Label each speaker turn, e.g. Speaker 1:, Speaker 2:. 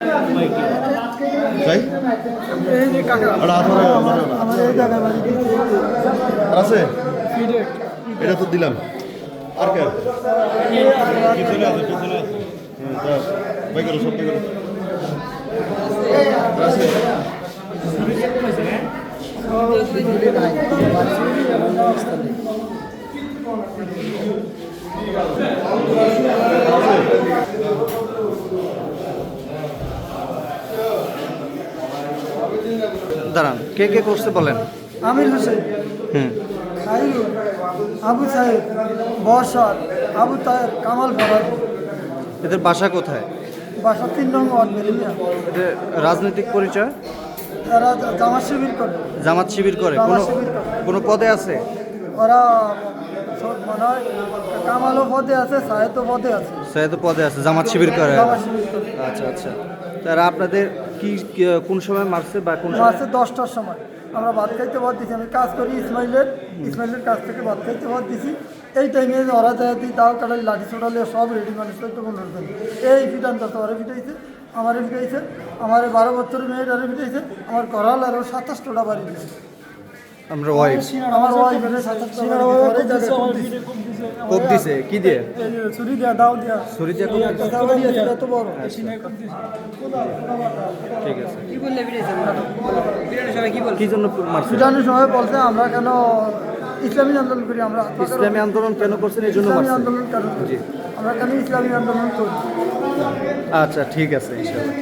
Speaker 1: তাই আছে এটা তো দিলাম আর কে পিছনে আছে বাই করো সব করো আছে
Speaker 2: দাঁড়ান, কে কে করছে বলেন।
Speaker 3: আমির হোসেন, খাইরুল, আবু সাহেব, বর্ষার, আবু তাহের, কামাল ফরাদ।
Speaker 2: এদের বাসা কোথায়?
Speaker 3: বাসা 3 নং ওয়ার্ড বেরিয়া।
Speaker 2: এদের রাজনৈতিক পরিচয়?
Speaker 3: তারা জামাত শিবির করে।
Speaker 2: জামাত শিবির করে।
Speaker 3: জামাত শিবির করে।
Speaker 2: কোনো পদে আছে?
Speaker 3: ওরা মনে হয় কামালও পদে আছে, সাহেদও পদে আছে।
Speaker 2: সে তো পদে আছে, জামাত শিবির করে।
Speaker 3: জামাত শিবির করে।
Speaker 2: আচ্ছা আচ্ছা, তারা আপনাদের কোন সময় মারছে বা কোন সময়?
Speaker 3: মাসে 10টার সময় আমরা ভাত খাইতে ভাত দিছি। আমি কাজ করি ইসমাইলের কাছ থেকে ভাত খাইতে ভাত দিছি। এই টাইমে ওরা যায় দিই দাও কাটালি লাঠি ছোটালে সব রেডি মানুষ তো মনে হতেন এই ফিটান তো ওরা ফিটাইছে, আমারে ফিটাইছে, আমার 12 বছরের মেয়ের আরে ফিটাইছে, আমার করাল আরও 27টা বাড়ি দিয়েছে।
Speaker 2: আমরা ওয়াইফ
Speaker 3: আমার ওয়াইফ এর 27টা
Speaker 2: কোপ দিছে কি দিয়ে?
Speaker 3: ছুরি দিয়া দাও দিয়া
Speaker 2: ছুরি দিয়ে কোপ দিছে?
Speaker 3: দাও দিয়া এত বড়।
Speaker 2: ঠিক আছে, কি জন্য মারছে?
Speaker 3: ফিটানোর সময় বলছে আমরা কেন ইসলামী আন্দোলন করি, আমরা
Speaker 2: ইসলামী আন্দোলন কেন করছেন এই জন্য
Speaker 3: ইসলামী
Speaker 2: মারছে?
Speaker 3: আন্দোলন কেন করি,
Speaker 2: জি।
Speaker 3: আমরা কেন ইসলামী আন্দোলন করি।
Speaker 2: আচ্ছা ঠিক আছে, ইনশাআল্লাহ।